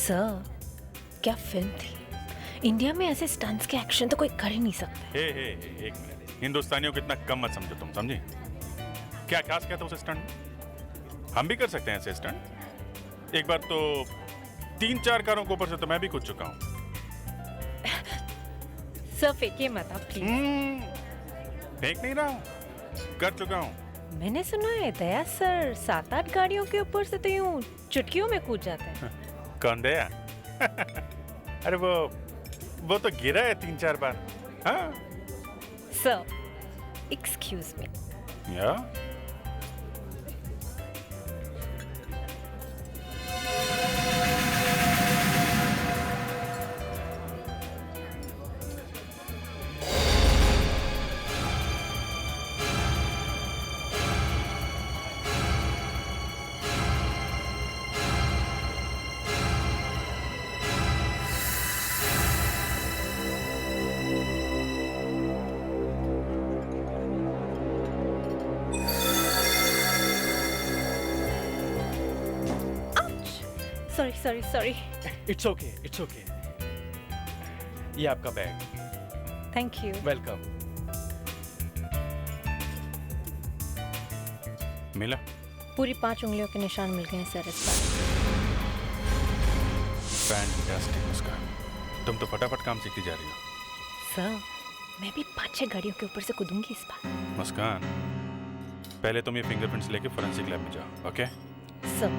Sir, क्या film थी। India में ऐसे स्टंट्स के एक्शन तो कोई कर ही नहीं सकते। एक मिनट, हिंदुस्तानियों को इतना कम मत समझो तुम, समझी? क्या खास कहते हो उस स्टंट? हम भी कर सकते हैं ऐसे स्टंट। एक बार तो 3-4 कारों के ऊपर से तो मैं भी कूद चुका हूँ। सर फेंकिए मत आप प्लीज। फेंक नहीं रहा हूँ, कर चुका हूँ। मैंने सुना है दया सर 7-8 गाड़ियों के ऊपर से तो यूं चुटकियों में कूद जाते हैं। कौन दया? अरे वो तो गिरा है 3-4 बार। हाँ सर, एक्सक्यूज मी। या सॉरी। It's okay. ये आपका बैग। Thank you. वेलकम। मिला? पूरी 5 उंगलियों के निशान मिल गए हैं सर इस बार। फैंटास्टिक मुस्कान, तुम तो फटाफट काम सीखती जा रही हो। सर, मैं भी 5-6 गाड़ियों के ऊपर से कूदूंगी इस बार। मुस्कान, पहले तुम ये फिंगरप्रिंट्स लेके फोरेंसिक लैब में जाओ, ओके? सर,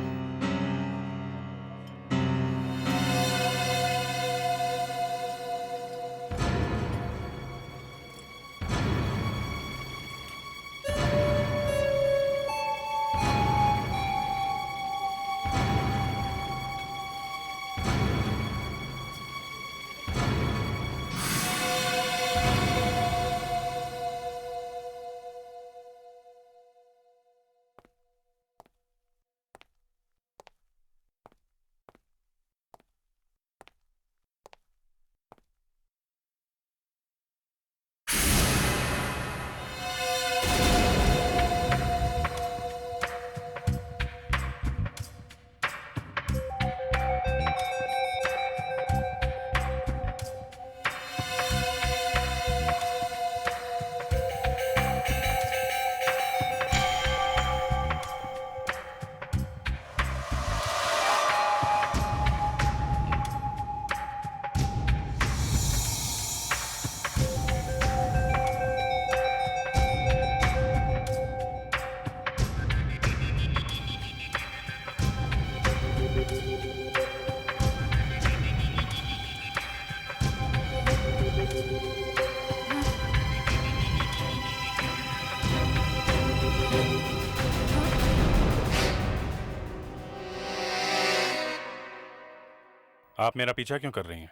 आप मेरा पीछा क्यों कर रही हैं?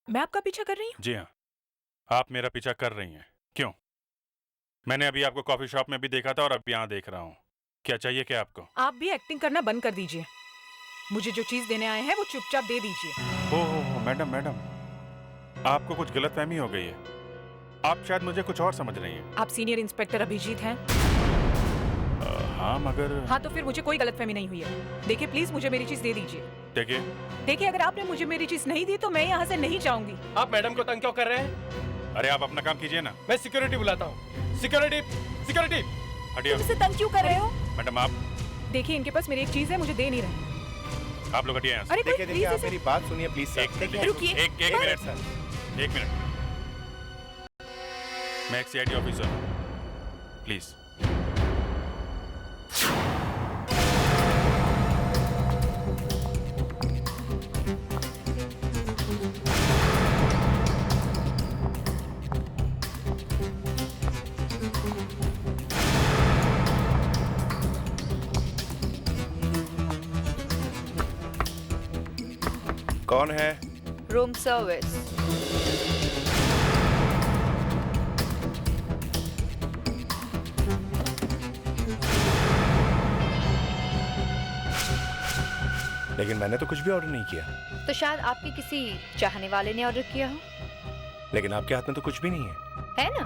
मैं आपका पीछा कर रही हूँ? जी हाँ, आप मेरा पीछा कर रही हैं। क्यों? मैंने अभी आपको कॉफी शॉप में भी देखा था और अब यहाँ देख रहा हूँ। क्या चाहिए क्या आपको? आप भी एक्टिंग करना बंद कर दीजिए। मुझे जो चीज देने आए हैं वो चुपचाप दे दीजिए। हो मैडम, आपको कुछ गलतफहमी हो गई है। आप शायद मुझे कुछ और समझ रही हैं। आप सीनियर इंस्पेक्टर अभिजीत हैं? हाँ मगर। हाँ तो फिर मुझे कोई गलतफहमी नहीं हुई है। देखिए प्लीज मुझे मेरी चीज दे दीजिए। देखिए अगर आपने मुझे मेरी चीज नहीं दी तो मैं यहाँ से नहीं जाऊंगी। आप मैडम को तंग क्यों कर रहे हैं? अरे आप अपना काम कीजिए ना। मैं सिक्योरिटी बुलाता हूँ। सिक्योरिटी हटिए। मुझसे तंग क्यों कर रहे हो? मैडम आप देखिए इनके पास मेरी एक चीज है, मुझे दे नहीं रहे। आप लोग हटिए यहाँ से। अरे कोई देखिए आप मेरी बात सुनिए प्लीज सर। एक मिनट। मैं एक सीआईडी ऑफिसर हूँ, प्लीज। कौन है? Room service. लेकिन मैंने तो कुछ भी ऑर्डर नहीं किया। तो शायद आपके किसी चाहने वाले ने ऑर्डर किया हो। लेकिन आपके हाथ में तो कुछ भी नहीं है। है ना?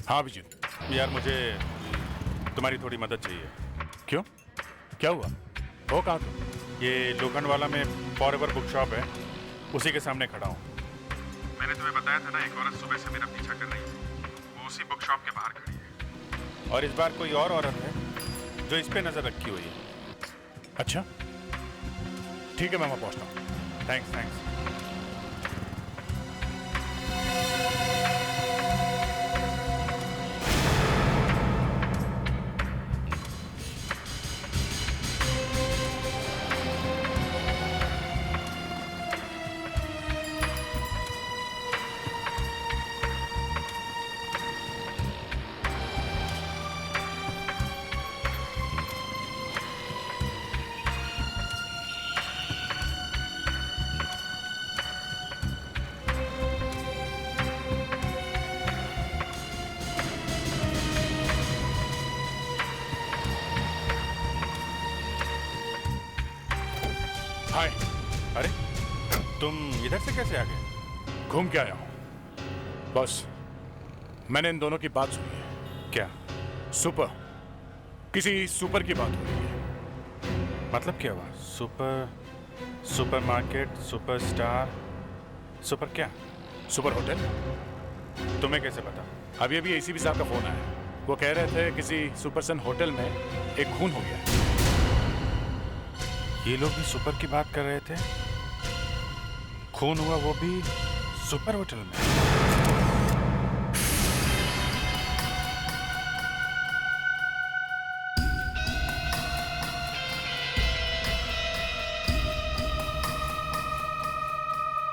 हाँ अभिजीत, यार मुझे तुम्हारी थोड़ी मदद चाहिए। क्यों? क्या हुआ? हो कहाँ तुम? ये लोखंडवाला में फॉरएवर बुक शॉप है, उसी के सामने खड़ा हूँ। मैंने तुम्हें बताया था ना, एक औरत सुबह से मेरा पीछा कर रही है। वो उसी बुक शॉप के बाहर खड़ी है, और इस बार कोई और औरत है जो इस पे नजर रखी हुई है। अच्छा, ठीक है, मैं वहाँ पहुँचता हूँ। Thanks thanks. हाय, अरे तुम इधर से कैसे आ गए? घूम के आया हूँ। बस, मैंने इन दोनों की बात सुनी है। क्या सुपर, किसी सुपर की बात हो रही है। मतलब क्या हुआ? सुपरमार्केट, सुपरस्टार, सुपर क्या? Super hotel. तुम्हें कैसे पता? अभी अभी एसीपी साहब का फोन आया। वो कह रहे थे किसी सुपरसन होटल में एक खून हो गया है। ये लोग भी सुपर की बात कर रहे थे? खून हुआ, वो भी सुपर होटल में?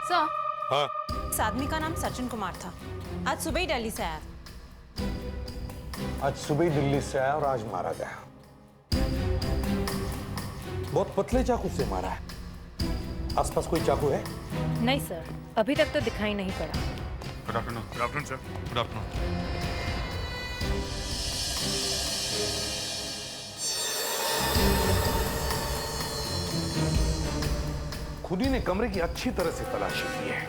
सर, हाँ, इस आदमी का नाम सचिन कुमार था। आज सुबह ही दिल्ली से आया। आज सुबह ही दिल्ली से आया और आज मारा गया। बहुत पतले चाकू से मारा है। आसपास कोई चाकू है? नहीं सर, अभी तक तो दिखाई नहीं पड़ा। Good afternoon. Good afternoon sir. Good afternoon. खुदी ने कमरे की अच्छी तरह से तलाशी की है।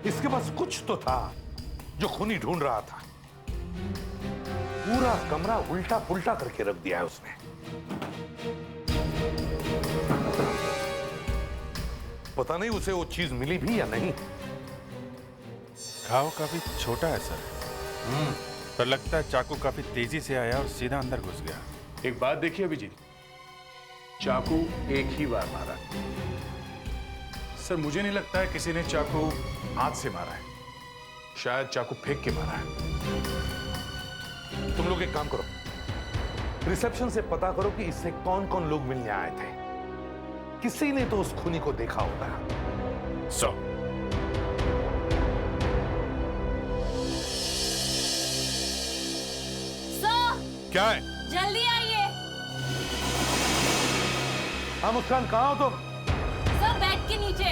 इसके पास कुछ तो था जो खूनी ढूंढ रहा था। पूरा कमरा उल्टा पुल्टा करके रख दिया है उसने। पता नहीं उसे वो चीज मिली भी या नहीं। घाव काफी छोटा है सर, पर लगता है चाकू काफी तेजी से आया और सीधा अंदर घुस गया। एक बात देखिए अभिजीत, चाकू एक ही बार मारा। सर मुझे नहीं लगता है किसी ने चाकू हाथ से मारा है, शायद चाकू फेंक के मारा है। तुम लोग एक काम करो, रिसेप्शन से पता करो कि इससे कौन कौन लोग मिलने आए थे। किसी ने तो उस खूनी को देखा होगा। सो सर, क्या है? जल्दी आइए। हाँ मुस्कान, कहाँ हो तुम? सर, बेड के नीचे।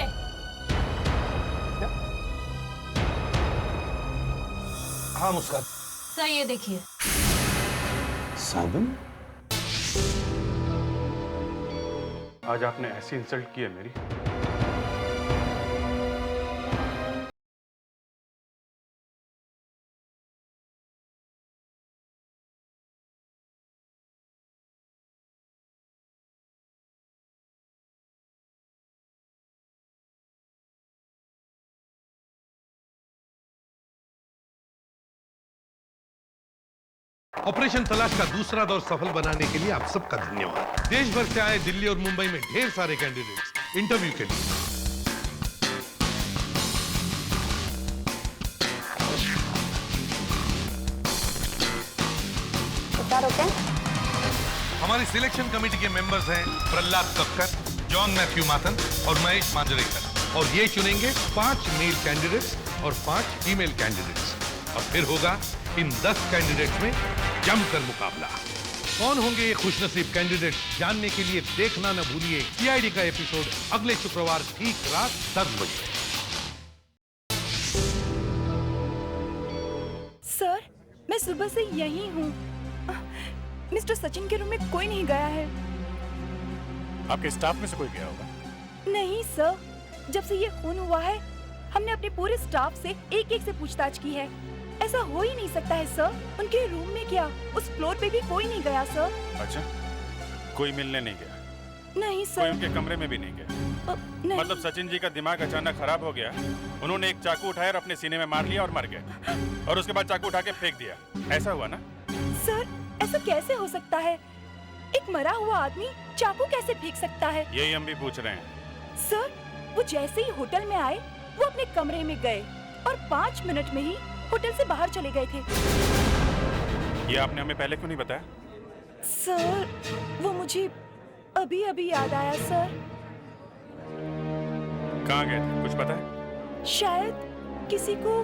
हाँ मुस्कान। सर, ये देखिए। साबुन? आज आपने ऐसी इंसल्ट की है मेरी। ऑपरेशन तलाश का दूसरा दौर सफल बनाने के लिए आप सबका धन्यवाद। देश भर से आए दिल्ली और मुंबई में ढेर सारे कैंडिडेट्स इंटरव्यू के लिए। हमारी सिलेक्शन कमेटी के मेंबर्स हैं प्रहलाद कक्कर, जॉन मैथ्यू माथन और महेश मांजरेकर, और ये चुनेंगे 5 मेल कैंडिडेट्स और 5 फीमेल कैंडिडेट्स। अब फिर होगा इन 10 कैंडिडेट्स में जमकर मुकाबला। कौन होंगे ये खुशनसीब कैंडिडेट, जानने के लिए देखना न भूलिए सीआईडी का एपिसोड अगले शुक्रवार ठीक रात 10 बजे। सर, मैं सुबह से यही हूँ। मिस्टर सचिन के रूम में कोई नहीं गया है। आपके स्टाफ में से कोई गया होगा। नहीं सर, जब से ये खून हुआ है हमने अपने पूरे स्टाफ से एक एक से पूछताछ की है, ऐसा हो ही नहीं सकता है सर। उनके रूम में क्या, उस फ्लोर पे भी कोई नहीं गया सर। अच्छा, कोई मिलने नहीं गया? नहीं कोई सर। उनके कमरे में भी नहीं गया? नहीं। मतलब सचिन जी का दिमाग अचानक खराब हो गया, उन्होंने एक चाकू उठाया और अपने सीने में मार लिया और मर गए, और उसके बाद चाकू उठा के फेंक दिया, ऐसा हुआ ना? सर ऐसा कैसे हो सकता है? एक मरा हुआ आदमी चाकू कैसे फेंक सकता है? यही हम भी पूछ रहे हैं। सर वो जैसे ही होटल में आए वो अपने कमरे में गए और 5 मिनट में ही होटल से बाहर चले गए थे। ये आपने हमें पहले क्यों नहीं बताया? सर वो मुझे अभी अभी याद आया सर। कहाँ गए थे, कुछ पता है? शायद किसी को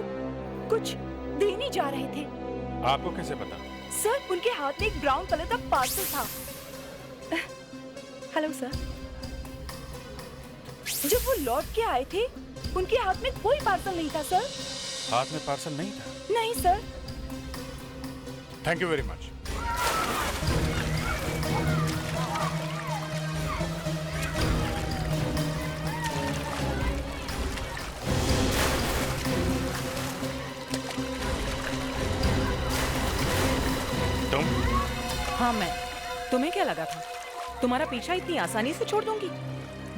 कुछ देने जा रहे थे। आपको कैसे पता? सर उनके हाथ में एक ब्राउन कलर का पार्सल था। Hello sir. जब वो लौट के आए थे उनके हाथ में कोई पार्सल नहीं था सर। हाथ में पार्सल नहीं था? नहीं sir. Thank you very much. तुम? हाँ मैं। तुम्हें क्या लगा था तुम्हारा पीछा इतनी आसानी से छोड़ दूंगी?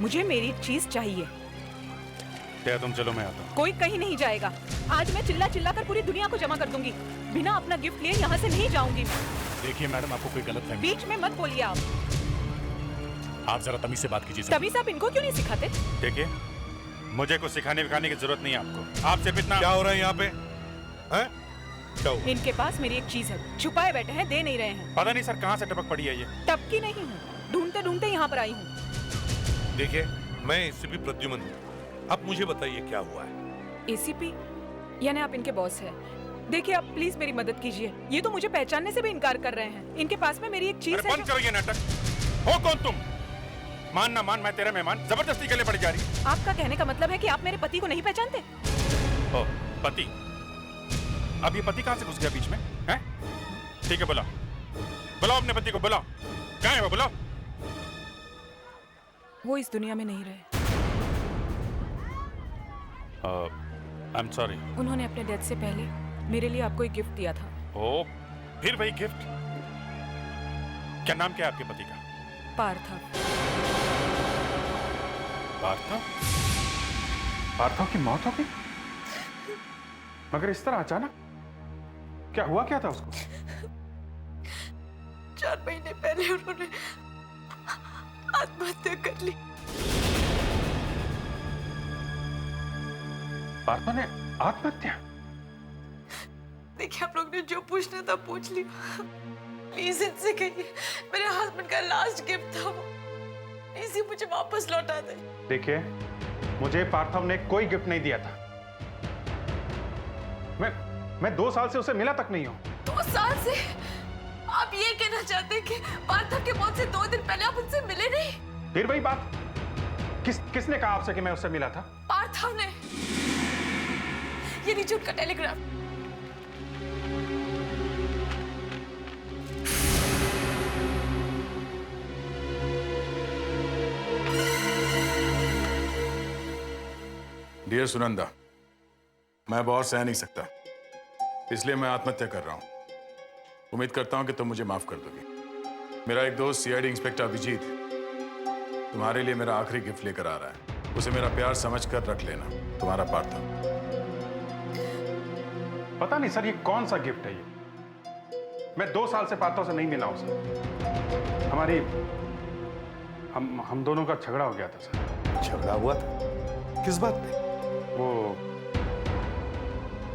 मुझे मेरी चीज चाहिए। क्या तुम चलो, मैं आता हूँ। कोई कहीं नहीं जाएगा। आज मैं चिल्ला चिल्ला कर पूरी दुनिया को जमा कर दूंगी। बिना अपना गिफ्ट लिए यहाँ से नहीं जाऊंगी मैं। देखिए मैडम, आपको कोई गलत फहमी। बीच में मत बोलिए आप। आप जरा तमीज से बात कीजिए। तभी से आप इनको क्यों नहीं सिखाते? देखिए, मुझे कुछ सिखाने विखाने की जरूरत नहीं है आपको। आप सिर्फ इतना। क्या हो रहा है यहाँ पे? हैं? क्या हुआ? इनके पास मेरी एक चीज है, छुपाए बैठे हैं, दे नहीं रहे हैं। पता नहीं सर कहाँ से टपक पड़ी है ये। टपकी नहीं हूँ, ढूंढते ढूंढते यहाँ पर आई हूँ। देखिए, मैं एसीपी प्रद्युमन हूँ। अब मुझे बताइए क्या हुआ है? एसीपी यानी आप इनके बॉस हैं। देखिए आप प्लीज मेरी मदद कीजिए। ये तो मुझे पहचानने से भी इनकार कर रहे हैं। इनके पास में मेरी एक चीज है। बंद करो ये नाटक। हो कौन तुम? मान ना मान, मैं तेरा मेहमान, जबरदस्ती के लिए पड़ी जा रही। आपका कहने का मतलब है कि आप मेरे पति को नहीं पहचानते? ओ, पति? अब ये पति कहाँ से घुस गया बीच में? हैं? ठीक है, बुलाओ बुलाओ अपने पति को, बुलाओ। कहाँ है वो? बुलाओ। वो इस दुनिया में नहीं रहे। आई एम सॉरी। उन्होंने अपने डेथ से पहले मेरे लिए आपको एक गिफ्ट दिया था। ओ, फिर वही गिफ्ट? क्या नाम क्या है आपके पति का? पार्थव। पार्थव? पार्थव की मौत हो गई? मगर इस तरह अचानक? क्या हुआ, क्या था उसको? 4 महीने पहले उन्होंने आत्महत्या कर ली। पार्थव ने आत्महत्या? देखिए आप लोग ने जो पूछना था पूछ लिया। प्लीज इनसे कहिए मेरे हस्बैंड का लास्ट गिफ्ट था वो। प्लीज मुझे वापस लौटा दे। देखिए, मुझे पार्थव ने कोई गिफ्ट नहीं दिया था। मैं 2 साल से उसे मिला तक नहीं हूं। 2 साल से? आप ये कहना चाहते हैं कि पार्थव के मौत से 2 दिन पहले आप उनसे मिले नहीं? फिर वही बात। किसने कहा आपसे कि मैं उससे मिला था? पार्थव ने। ये लीजिए उनका टेलीग्राम। डियर सुनंदा, मैं अब और सह नहीं सकता, इसलिए मैं आत्महत्या कर रहा हूं। उम्मीद करता हूं कि तुम मुझे माफ कर दोगे। मेरा एक दोस्त सीआईडी इंस्पेक्टर अभिजीत तुम्हारे लिए मेरा आखिरी गिफ्ट लेकर आ रहा है। उसे मेरा प्यार समझकर रख लेना। तुम्हारा पार्थव। पता नहीं सर ये कौन सा गिफ्ट है ये। मैं 2 साल से पार्थव से नहीं मिला हूं सर। हम दोनों का झगड़ा हो गया था सर। झगड़ा हुआ था? किस बात पे?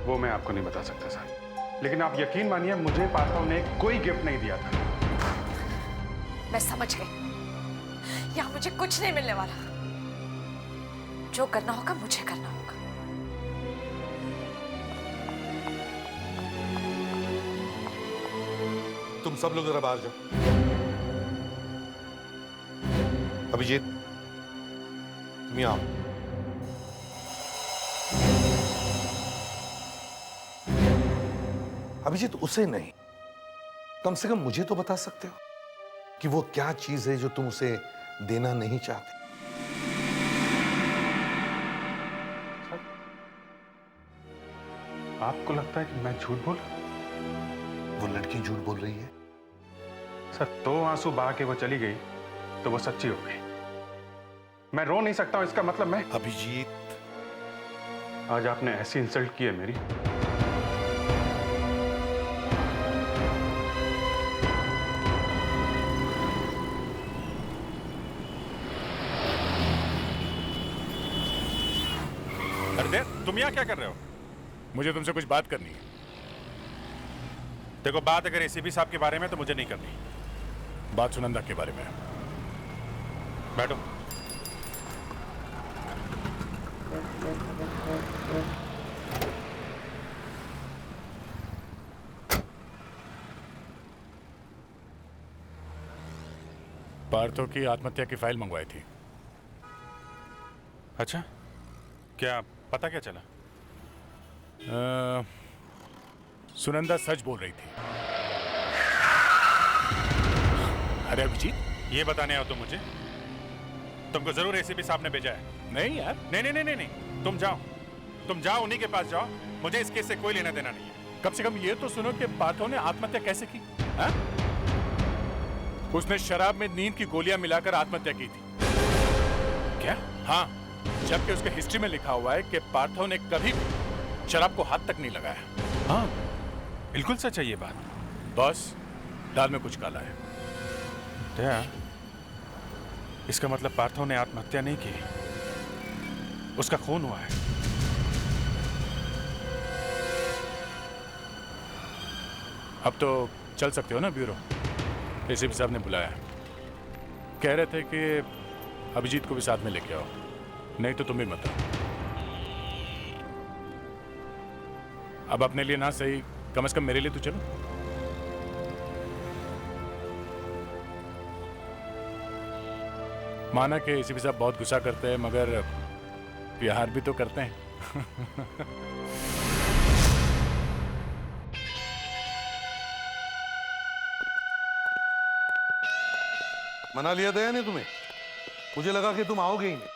वो मैं आपको नहीं बता सकता सर, लेकिन आप यकीन मानिए मुझे पार्थव ने कोई गिफ्ट नहीं दिया था। मैं समझ गई, यहाँ मुझे कुछ नहीं मिलने वाला। जो करना होगा मुझे करना होगा। तुम सब लोग जरा बाहर जाओ। अभिजीत, तुम यहाँ आओ। अभिजीत, उसे नहीं, कम से कम मुझे तो बता सकते हो कि वो क्या चीज है जो तुम उसे देना नहीं चाहते। आपको लगता है कि मैं झूठ बोल? वो लड़की झूठ बोल रही है। सर, 2 आंसू बहा के वो चली गई तो वो सच्ची हो गई। मैं रो नहीं सकता हूं, इसका मतलब मैं। अभिजीत, आज आपने ऐसी इंसल्ट की है मेरी। अरे तुम यहाँ क्या कर रहे हो? मुझे तुमसे कुछ बात करनी है। देखो, बात अगर एसीपी साहब के बारे में तो मुझे नहीं करनी। बात सुनंदा के बारे में। बैठो। पार्थो की आत्महत्या की फाइल मंगवाई थी। अच्छा, क्या पता क्या चला? सुनंदा सच बोल रही थी। अरे अभिजीत, ये बताने आओ तुम मुझे? तुमको जरूर एसीपी साहब ने भेजा है? नहीं यार। नहीं, तुम जाओ, उन्हीं के पास जाओ। मुझे इस केस से कोई लेना देना नहीं है। कम से कम ये तो सुनो कि पार्थो ने आत्महत्या कैसे की। हा? उसने शराब में नींद की गोलियां मिलाकर आत्महत्या की थी। क्या? हाँ, जबकि उसके हिस्ट्री में लिखा हुआ है कि पार्थो ने कभी भी शराब को हाथ तक नहीं लगाया। हाँ, बिल्कुल सच है ये बात। बस दाल में कुछ काला है। क्या? इसका मतलब पार्थो ने आत्महत्या नहीं की, उसका खून हुआ है। अब तो चल सकते हो ना ब्यूरो? एसीपी साहब ने बुलाया। कह रहे थे कि अभिजीत को भी साथ में लेके आओ, नहीं तो तुम भी मत आओ। अब अपने लिए ना सही, कम से कम मेरे लिए तो चलो। माना कि एसीपी साहब बहुत गुस्सा करते हैं, मगर प्यार भी तो करते हैं। मना लिया था या नहीं तुम्हें? मुझे लगा कि तुम आओगे ही नहीं।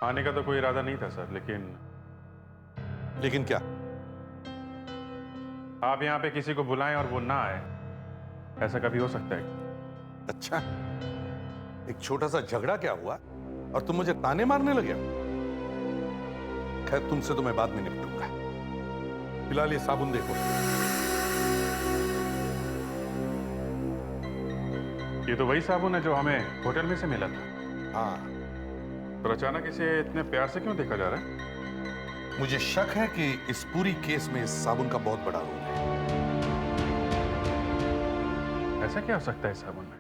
आने का तो कोई इरादा नहीं था सर, लेकिन क्या? आप यहाँ पे किसी को बुलाएं और वो ना आए, ऐसा कभी हो सकता है? अच्छा, एक छोटा सा झगड़ा क्या हुआ और तुम मुझे ताने मारने लगे हो? खैर, तुमसे तो मैं बाद में निपटूंगा। फिलहाल ये साबुन देखो। ये तो वही साबुन है जो हमें होटल में से मिला था। हाँ, पर अचानक इसे इतने प्यार से क्यों देखा जा रहा है? मुझे शक है कि इस पूरी केस में इस साबुन का बहुत बड़ा रोल है। ऐसा क्या हो सकता है इस साबुन में?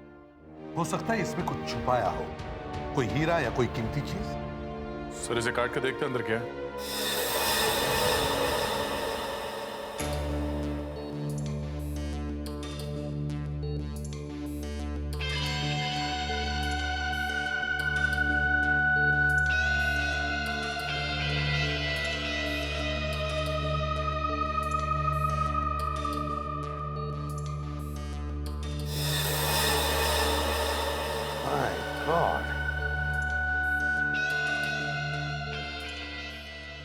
हो सकता है इसमें कुछ छुपाया हो, कोई हीरा या कोई कीमती चीज। सर, इसे काट के देखते अंदर क्या है।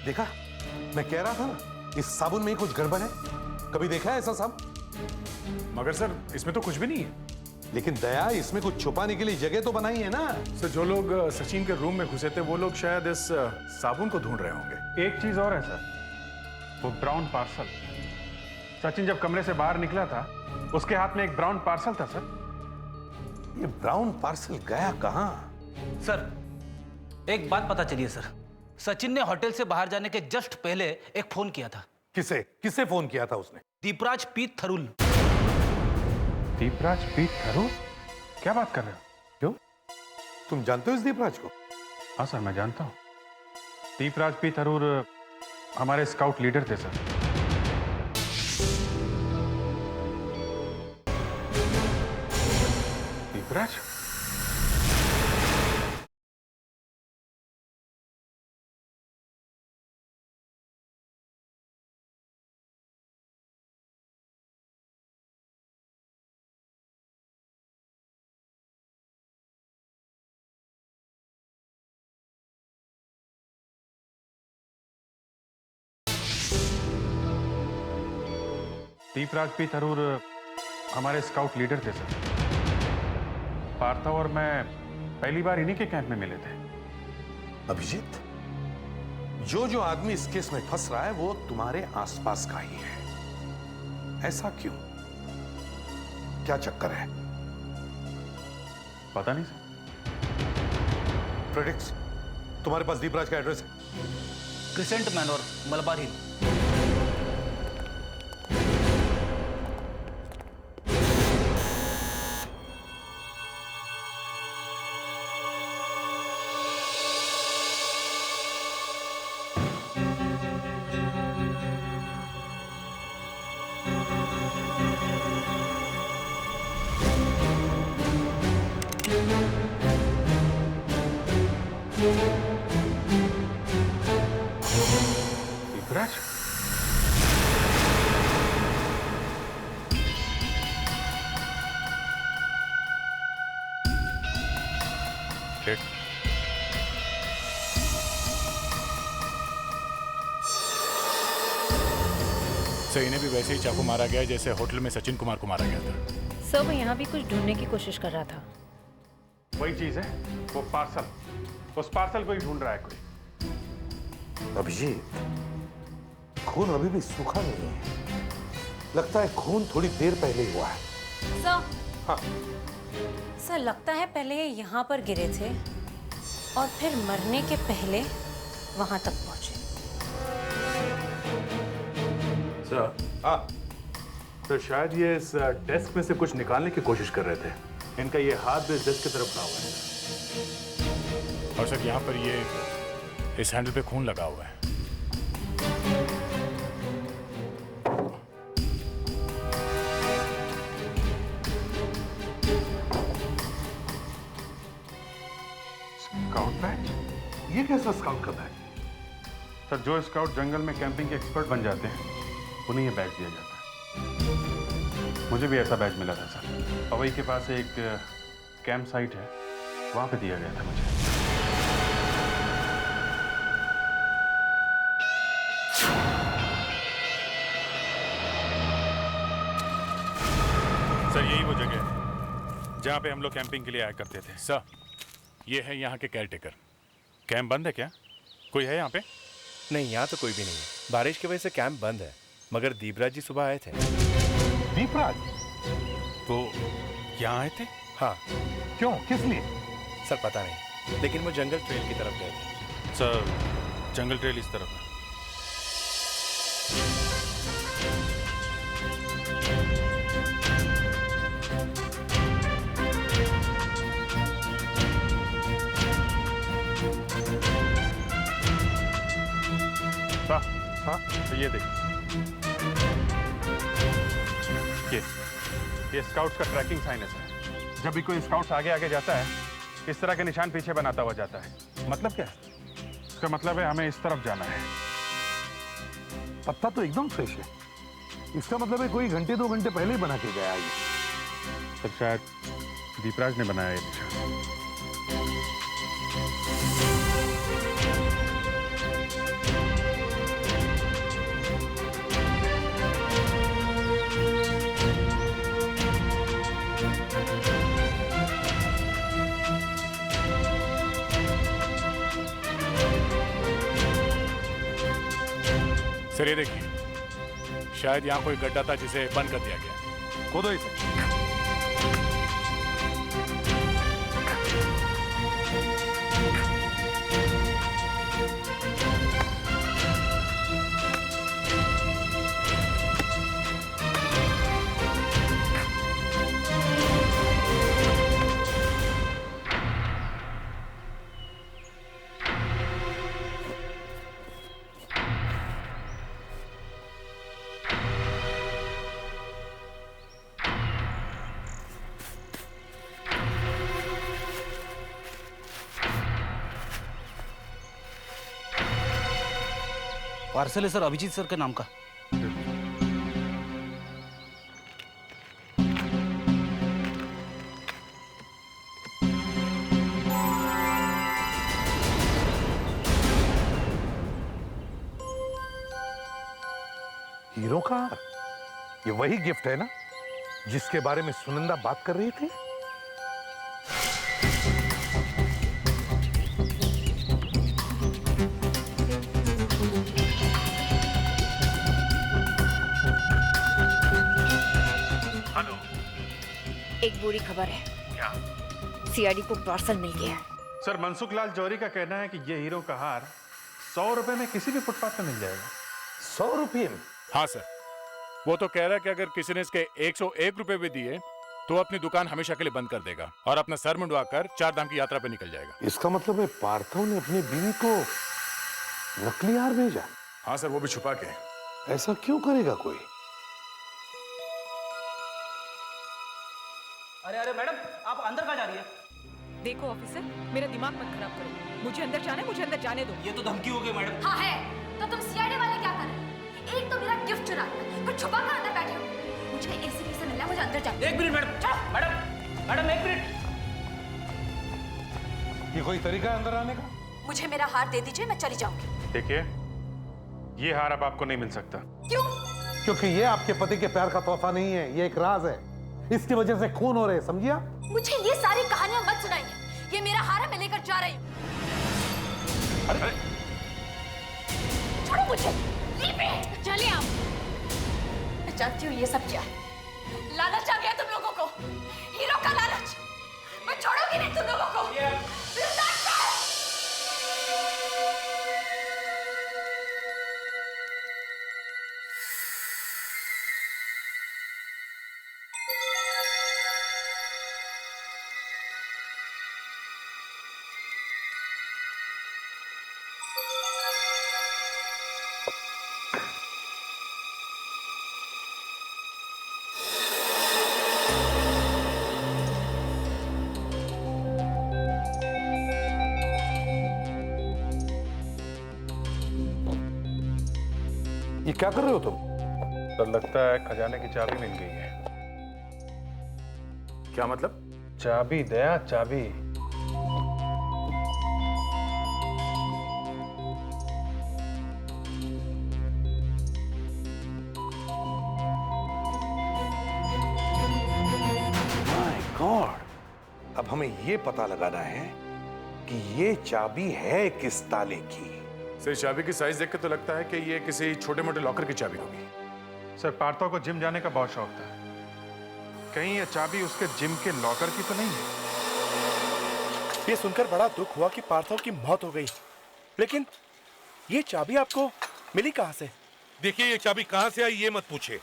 देखा, मैं कह रहा था ना, इस साबुन में ही कुछ गड़बड़ है। कभी देखा है ऐसा साबुन? मगर सर, इसमें तो कुछ भी नहीं है। लेकिन दया, इसमें कुछ छुपाने के लिए जगह तो बनाई है ना। सर, जो लोग सचिन के रूम में घुसे थे वो लोग शायद इस साबुन को ढूंढ रहे होंगे। एक चीज और है सर, वो ब्राउन पार्सल। सचिन जब कमरे से बाहर निकला था, उसके हाथ में एक ब्राउन पार्सल था सर। ये ब्राउन पार्सल गया कहां? सर, एक बात पता चली है सर। सचिन ने होटल से बाहर जाने के जस्ट पहले एक फोन किया था। किसे फोन किया था उसने? दीपराज पीत थरुल। दीपराज पीत थरूर? क्या बात कर रहे हो? क्यों? तुम जानते हो इस दीपराज को? हाँ सर, मैं जानता हूँ। दीपराज पीत थरूर हमारे स्काउट लीडर थे सर। दीपराज? दीपराज पी थरूर हमारे स्काउट लीडर थे सर। पार्था और मैं पहली बार इन्हीं के कैंप में मिले थे। अभिजीत, जो जो आदमी इस केस में फंस रहा है वो तुम्हारे आसपास का ही है। ऐसा क्यों? क्या चक्कर है? पता नहीं सर। प्रेडिक्स, तुम्हारे पास दीपराज का एड्रेस है? क्रिसेंट मैनोर, मलबार हिल। दीपराज? डेट। सर इन्हें भी वैसे ही चाकू मारा गया जैसे होटल में सचिन कुमार को मारा गया था। सर वो यहाँ भी कुछ ढूंढने की कोशिश कर रहा था। वही चीज है, वो पार्सल। उस पार्सल को ही ढूंढ रहा है कोई। अभिजीत, खून अभी भी सूखा नहीं है। लगता है खून थोड़ी देर पहले ही हुआ है। सर, हाँ। सर लगता है पहले ये यहाँ पर गिरे थे और फिर मरने के पहले वहां तक पहुंचे। सर, हाँ। तो शायद ये इस डेस्क में से कुछ निकालने की कोशिश कर रहे थे। इनका ये हाथ भी इस डेस्क की तरफ बढ़ा हुआ है। और सर यहाँ पर ये इस हैंडल पे खून लगा हुआ है। Scout batch? ये कैसा स्काउट का बैच? सर, जो स्काउट जंगल में कैंपिंग के एक्सपर्ट बन जाते हैं उन्हें ये बैच दिया जाता है। मुझे भी ऐसा बैच मिला था सर। पवई के पास एक कैंप साइट है, वहां पे दिया गया था मुझे। सर यही वो जगह है जहाँ पे हम लोग कैंपिंग के लिए आया करते थे। सर ये है यहाँ के केयरटेकर। कैंप बंद है क्या? कोई है यहाँ पे? नहीं, यहाँ तो कोई भी नहीं है। बारिश की वजह से कैंप बंद है, मगर दीपराज जी सुबह आए थे। दीपराज? वो यहाँ आए थे? हाँ। क्यों? किस लिए? सर पता नहीं, लेकिन वो जंगल ट्रेल की तरफ गए थे। सर जंगल ट्रेल इस तरफ है। हाँ, तो ये देखो, ये स्काउट्स का ट्रैकिंग साइन है सर। जब भी कोई स्काउट्स आगे आगे जाता है, इस तरह के निशान पीछे बनाता हुआ जाता है। मतलब क्या है? इसका मतलब है हमें इस तरफ जाना है। पत्ता तो एकदम फ्रेश है। इसका मतलब है कोई घंटे 2 घंटे पहले ही बना के गया है ये। सर शायद दीपराज ने बनाया ये निशान। सर ये देखिए, शायद यहाँ कोई गड्ढा था जिसे बंद कर दिया गया। खोदो इसे। पार्सल है सर, अभिजीत सर के नाम का। Hero car? ये वही गिफ्ट है ना जिसके बारे में सुनंदा बात कर रही थी? हेलो। एक बुरी खबर है। क्या? सीआईडी को पार्सल मिल गया है। सर, मनसुख लाल जौहरी का कहना है कि ये हीरो का हार 100 रुपए में किसी भी फुटपाथ पे मिल जाएगा। 100 रुपये में? हाँ सर, वो तो कह रहा है कि अगर किसी ने इसके 101 रुपए भी दिए तो अपनी दुकान हमेशा के लिए बंद कर देगा और अपना सर मुंडवाकर 4 धाम की यात्रा पे निकल जाएगा। इसका मतलब है पार्थव ने अपनी बीवी को नकली हार भेजा? हाँ सर, वो भी छुपा के। ऐसा क्यों करेगा कोई? अरे अरे मैडम, आप अंदर कहाँ जा रही है? देखो ऑफिसर, मेरा दिमाग मत खराब करो। मुझे अंदर जाना है, मुझे अंदर जाने दो। ये तो धमकी हो गई मैडम। हाँ है, तो तुम सीआईडी वाले क्या कर रहे हो? एक तो मेरा गिफ्ट चुरा लिया, फिर छुपा कर अंदर बैठे हो। मुझे एसीपी से मिलना है, मुझे अंदर जाना है। 1 मिनट मैडम। चलो। Madam 1 minute. ये कोई तरीका है अंदर आने का? मुझे मेरा हार दे दीजिए, मैं चली जाऊंगी। देखिए, ये हार अब आपको नहीं मिल सकता। क्यों? क्योंकि ये आपके पति के प्यार का तोहफा नहीं है, ये एक राज है। इसकी वजह से खून हो रहे हैं, समझिए आप? मुझे ये सारी कहानियां मत सुनाइए। ये मेरा हार है, मैं लेकर जा रही हूँ। अरे छोड़ो मुझे। Leave it. चलिए आप। मैं जानती हूँ ये सब क्या है। लालच आ गया तुम लोगों को, हीरो का लालच। मैं छोड़ूंगी नहीं तुम लोगों को। ये क्या कर रहे हो तुम? सर, लगता है खजाने की चाबी मिल गई है। क्या मतलब? चाबी दया, चाबी। My God! अब हमें ये पता लगाना है कि ये चाबी है किस ताले की। सर, चाबी की साइज देख के तो लगता है कि ये किसी छोटे मोटे लॉकर की चाबी होगी। सर, पार्थव को जिम जाने का बहुत शौक था। कहीं ये चाबी उसके जिम के लॉकर की तो नहीं है? ये सुनकर बड़ा दुख हुआ कि पार्थव की मौत हो गई, लेकिन ये चाबी आपको मिली कहां से? देखिए, ये चाबी कहाँ से आई ये मत पूछे,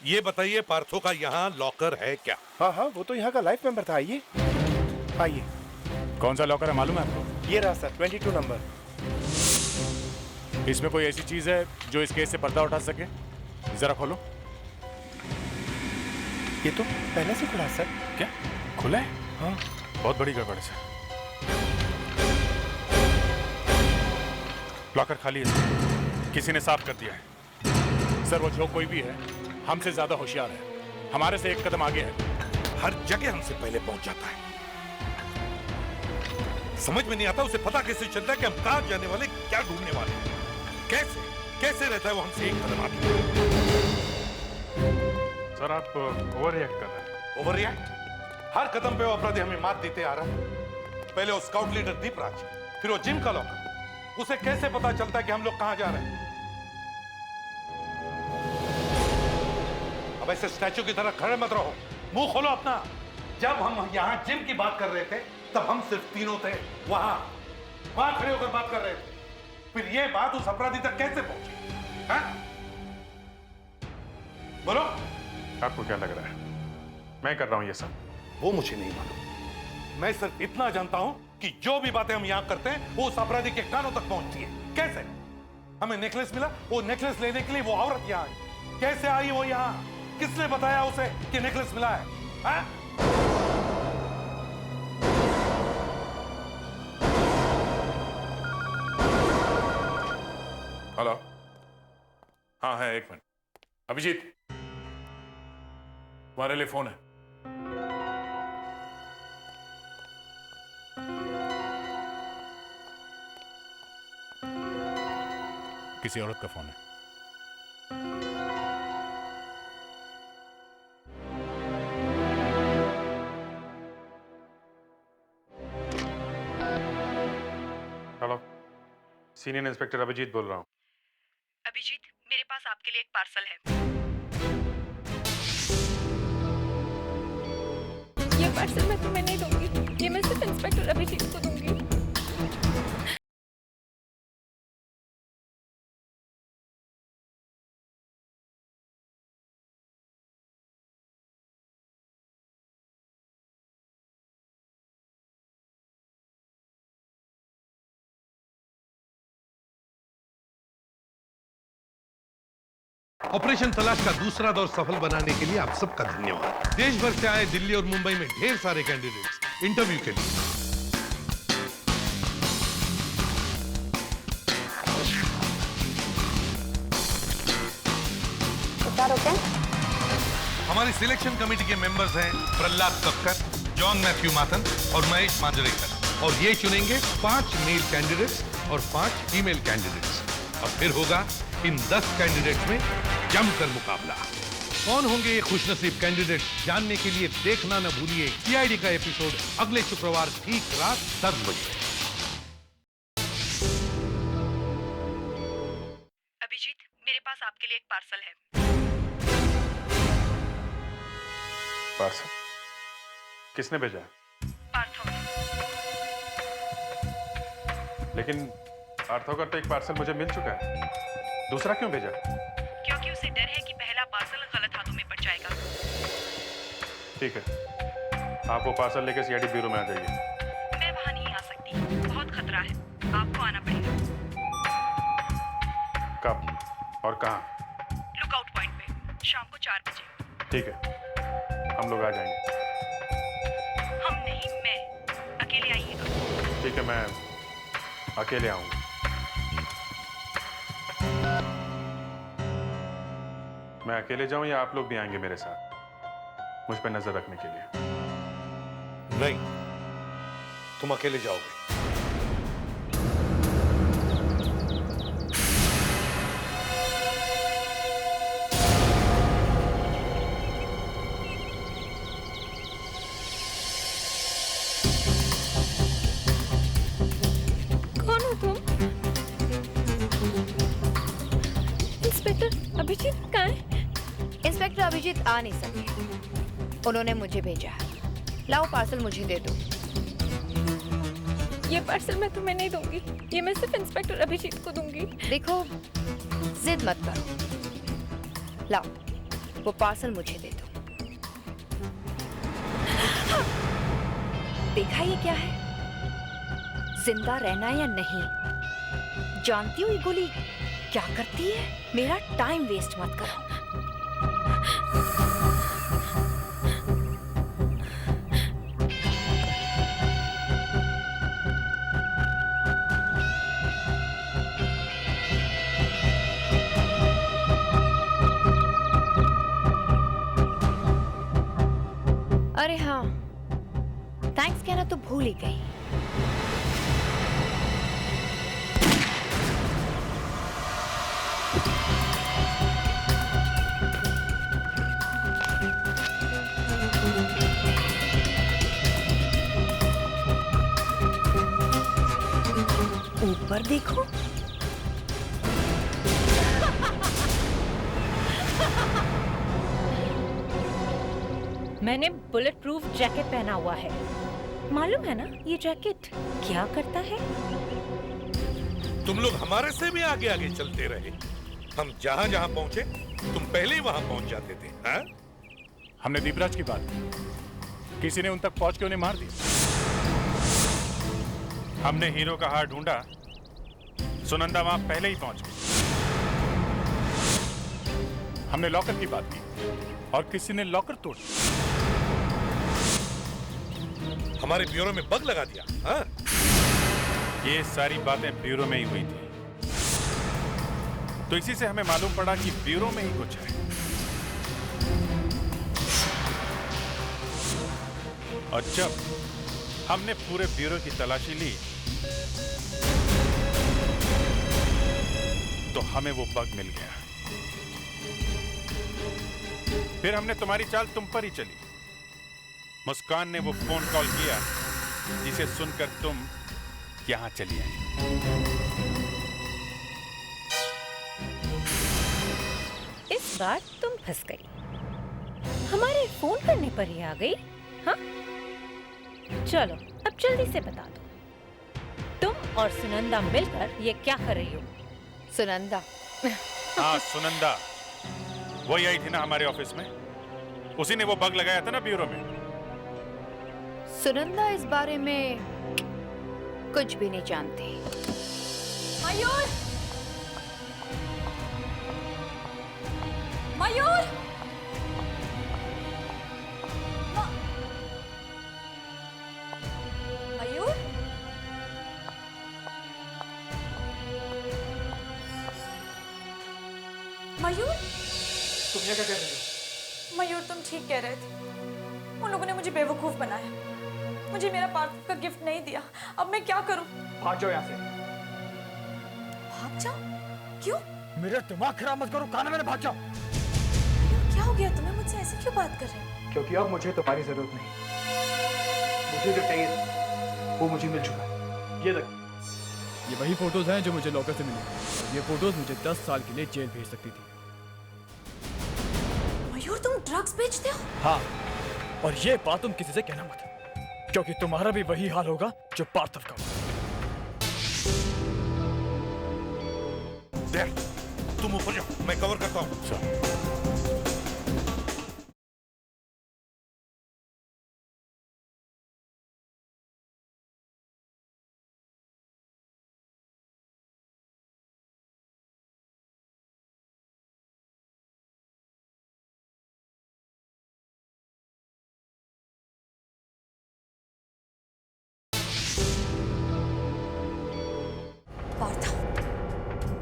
ये बताइए पार्थो का यहाँ लॉकर है क्या? हाँ हाँ, वो तो यहाँ का लाइफ मेंबर था। आइए आइए। कौन सा लॉकर है मालूम है आपको? ये रहा सर, 22 नंबर। इसमें कोई ऐसी चीज है जो इस केस से पर्दा उठा सके? जरा खोलो। ये तो पहले से खुला है सर। क्या खुला है? हाँ। बहुत बड़ी गड़बड़ है सर। लॉकर खाली है सर, किसी ने साफ कर दिया है। सर, वो जो कोई भी है हमसे ज्यादा होशियार है, हमारे से एक कदम आगे है। हर जगह हमसे पहले पहुंच जाता है। समझ में नहीं आता उसे पता कैसे चलता है कि हम कहां जाने वाले, क्या ढूंढने वाले हैं। कैसे कैसे रहता है वो हमसे एक कदम आगे। सर, आप ओवर रिएक्ट कर रहे हैं। Over react? हर कदम पे वो अपराधी हमें मात देते आ रहा है। पहले वो स्काउट लीडर दीपराज, फिर वो जिम का लॉकर। उसे कैसे पता चलता है कि हम लोग कहां जा रहे हैं? अब ऐसे स्टैचू की तरह खड़े मत रहो, मुंह खोलो अपना। जब हम यहाँ जिम की बात कर रहे थे तब हम सिर्फ तीनों थे, वहां खड़े होकर बात कर रहे थे। फिर ये बात उस अपराधी तक कैसे पहुंची? हाँ? बोलो। आपको क्या लग रहा है मैं कर रहा हूं ये सब? वो मुझे नहीं मालूम। मैं सिर्फ इतना जानता हूं कि जो भी बातें हम यहां करते हैं वो उस अपराधी के कानों तक पहुंचती है। कैसे? हमें नेकलेस मिला, वो नेकलेस लेने के लिए वो औरत यहां आई। कैसे आई वो यहां? किसने बताया उसे कि नेकलेस मिला है? हाँ? हेलो। हाँ है, 1 मिनट। अभिजीत, तुम्हारे लिए फोन है। किसी औरत का फोन है। सीनियर इंस्पेक्टर अभिजीत बोल रहा हूँ। अभिजीत, मेरे पास आपके लिए एक पार्सल है। ये पार्सल मैं तुम्हें नहीं दूंगी, ये मैं सिर्फ इंस्पेक्टर अभिजीत को दूंगी। ऑपरेशन तलाश का दूसरा दौर सफल बनाने के लिए आप सबका धन्यवाद। देश भर से आए दिल्ली और मुंबई में ढेर सारे कैंडिडेट्स इंटरव्यू के लिए। हमारी सिलेक्शन कमेटी के मेंबर्स हैं प्रहलाद कक्कर, जॉन मैथ्यू माथन और महेश मांजरेकर। और ये चुनेंगे 5 मेल कैंडिडेट्स और 5 फीमेल कैंडिडेट्स। और फिर होगा इन 10 कैंडिडेट्स में जमकर मुकाबला। कौन होंगे ये खुशनसीब कैंडिडेट जानने के लिए देखना न भूलिए सीआईडी का एपिसोड अगले शुक्रवार ठीक रात 10 बजे। अभिजीत, मेरे पास आपके लिए एक पार्सल है। पार्सल? किसने भेजा है? पार्थो। लेकिन पार्थो का तो एक पार्सल मुझे मिल चुका है, दूसरा क्यों भेजा? क्योंकि उसे डर है कि पहला पार्सल गलत हाथों में पड़ जाएगा। ठीक है, आप वो पार्सल लेकर सीआईडी ब्यूरो में आ जाइए। मैं वहां नहीं आ सकती, बहुत खतरा है, आपको आना पड़ेगा। कब और कहाँ? लुकआउट पॉइंट पे, शाम को 4 बजे। ठीक है, हम लोग आ जाएंगे। हम नहीं, मैं। अकेले आइएगा। ठीक है, मैं अकेले आऊंगा। मैं अकेले जाऊं या आप लोग भी आएंगे मेरे साथ मुझ पर नजर रखने के लिए? नहीं, तुम अकेले जाओगे। कौन हो तुम? इंस्पेक्टर अभिजीत कहाँ है? इंस्पेक्टर अभिजीत आ नहीं सके, उन्होंने मुझे भेजा है। लाओ पार्सल मुझे दे दो। ये पार्सल मैं तुम्हें नहीं दूंगी, ये मैं सिर्फ इंस्पेक्टर अभिजीत को दूंगी। देखो, जिद मत करो, लाओ वो पार्सल मुझे दे दो। देखा ये क्या है? जिंदा रहना या नहीं? जानती हो ये गोली क्या करती है? मेरा टाइम वेस्ट मत करो। अरे हाँ, थैंक्स कहना तो भूल ही गई। ऊपर देखो। मैंने बुलेट प्रूफ जैकेट पहना हुआ है, मालूम है ना ये जैकेट क्या करता है? तुम लोग हमारे से भी आगे आगे चलते रहे। हम जहां जहां पहुंचे तुम पहले ही वहां पहुंच जाते थे। हाँ? हमने दीपराज की बात की, किसी ने उन तक पहुंच के उन्हें मार दिया। हमने हीरो का हार ढूंढा, सुनंदा वहां पहले ही पहुंच गई। हमने लॉकर की बात की और किसी ने लॉकर तोड़ दिया। हमारे ब्यूरो में बग लगा दिया। हाँ? ये सारी बातें ब्यूरो में ही हुई थी, तो इसी से हमें मालूम पड़ा कि ब्यूरो में ही कुछ है। और जब हमने पूरे ब्यूरो की तलाशी ली तो हमें वो बग मिल गया। फिर हमने तुम्हारी चाल तुम पर ही चली। मुस्कान ने वो फोन कॉल किया जिसे सुनकर तुम यहां चली आई। इस बार तुम फंस गई, हमारे फोन करने पर ही आ गई। हाँ चलो अब जल्दी से बता दो, तुम और सुनंदा मिलकर ये क्या कर रही हो? सुनंदा। हाँ सुनंदा, वही आई थी ना हमारे ऑफिस में, उसी ने वो बग लगाया था ना ब्यूरो में। सुनंदा इस बारे में कुछ भी नहीं जानती। मयूर, मयूर, मयूर, मयूर, तुम ये क्या कर रही हो? मयूर तुम ठीक कह रहे थे, उन लोगों ने मुझे बेवकूफ बनाया, मुझे मेरा पार्थ का गिफ्ट नहीं दिया। अब मैं क्या करूं? भाग जाओ यहाँ से। भाग जाओ? क्यों? मेरा दिमाग खराब मत करो, काना मैंने भाग जाओ। क्या हो गया तुम्हें? मुझसे ऐसे क्यों बात कर रहे हो? क्योंकि अब मुझे तुम्हारी जरूरत नहीं, मुझे जो चाहिए था वो मुझे मिल चुका है। ये देख, ये वही फोटोज हैं जो मुझे लॉकर से मिली, और ये फोटोज मुझे 10 साल के लिए जेल भेज सकती थी। मयूर तुम ड्रग्स बेचते हो? हाँ, और ये बात तुम किसी से कहना मत, क्योंकि तुम्हारा भी वही हाल होगा जो पार्थव का हुआ। तुम ऊपर जाओ, मैं कवर करता हूँ।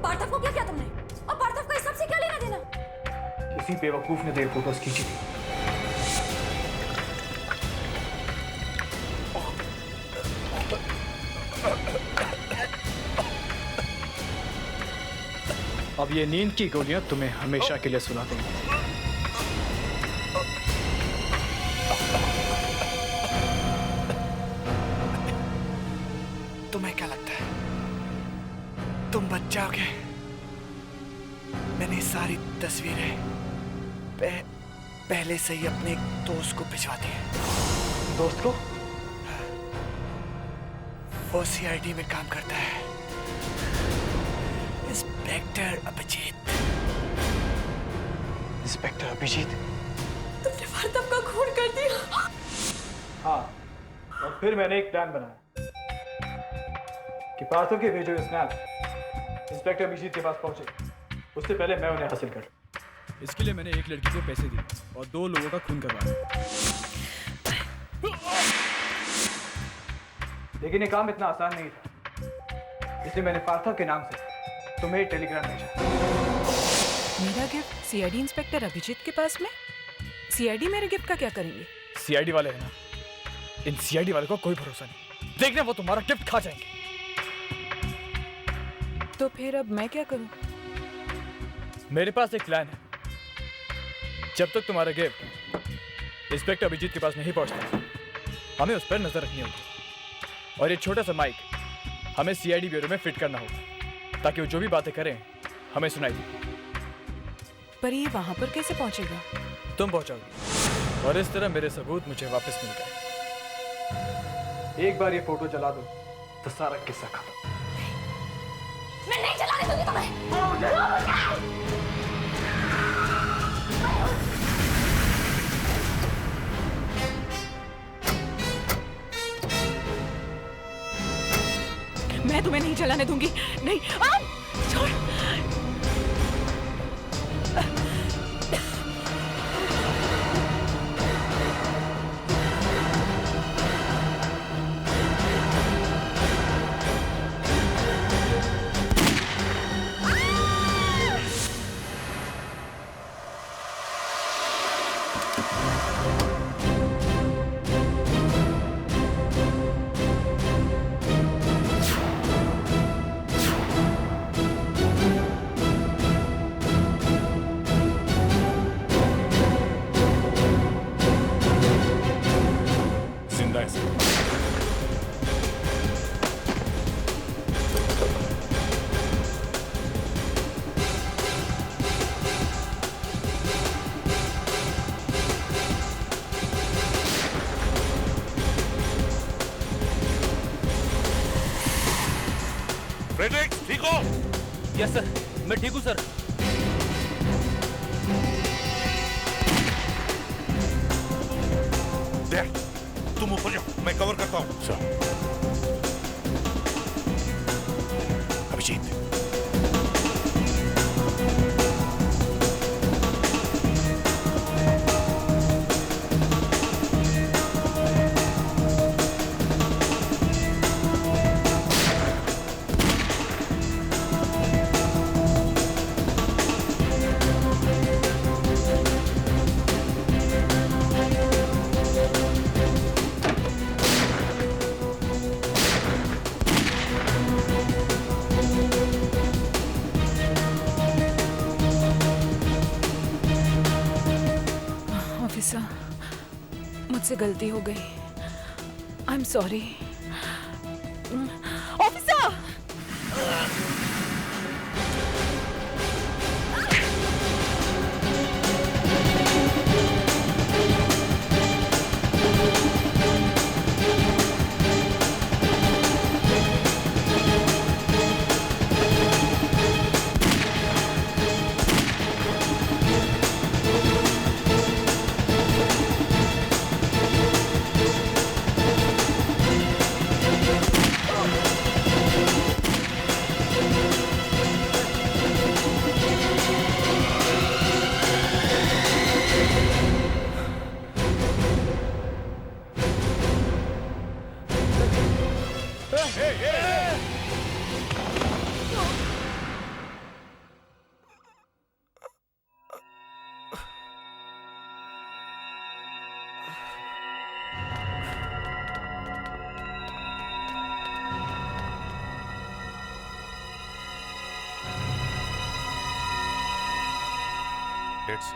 पार्थव को क्या किया तुमने? और पार्थव का इस सब से क्या लेना देना? किसी बेवकूफ ने 1.5 फोटोज खींची थी। अब ये नींद की गोलियां तुम्हें हमेशा के लिए सुला देंगी। तुम्हें क्या लगता है तुम बच जाओगे? मैंने सारी तस्वीरें पहले से ही अपने एक दोस्त को भिजवा दी है। दोस्त को? वो सीआईडी में काम करता है, इंस्पेक्टर अभिजीत। इंस्पेक्टर अभिजीत? तुमने पार्थव का खून कर दिया? हाँ, और फिर मैंने एक प्लान बनाया कि पार्थव के भेजे हुए स्नैप इंस्पेक्टर अभिजीत के पास पहुंचे, उससे पहले मैं उन्हें हासिल कर। इसके लिए मैंने एक लड़की को पैसे दिए और 2 लोगों का खून करवाया। लेकिन ये काम इतना आसान नहीं था, इसलिए मैंने पार्थव के नाम से तुम्हें टेलीग्राम भेजा। मेरा गिफ्ट सीआईडी इंस्पेक्टर अभिजीत के पास में? सीआईडी मेरे गिफ्ट का क्या करेंगे? सीआईडी वाले हैं ना, इन सीआईडी वाले को कोई भरोसा नहीं, देखना वो तुम्हारा गिफ्ट खा जाएंगे। तो फिर अब मैं क्या करूं? मेरे पास एक प्लान है। जब तक तुम्हारा गिफ्ट इंस्पेक्टर अभिजीत के पास नहीं पहुंचता, हमें उस पर नजर रखनी होगी, और ये छोटा सा माइक हमें सीआईडी ब्यूरो में फिट करना होगा, ताकि वो जो भी बातें करें हमें सुनाई दे। पर ये वहां पर कैसे पहुंचेगा? तुम पहुंचाओगी, और इस तरह मेरे सबूत मुझे वापस मिल गए। एक बार ये फोटो जला दो तो सारा किस्सा खत्म। मैं नहीं चलाने दूंगी तुम्हें। मैं तुम्हें नहीं चलाने दूंगी। नहीं, छोड़। फ्रेडरिक्स, ठीक हो? यस सर, मैं ठीक हूँ सर। डैड, तुम ऊपर जाओ, मैं कवर करता हूँ। सर। अभिजीत, ऑफिसर, मुझसे गलती हो गई। I am sorry. Officer! Dates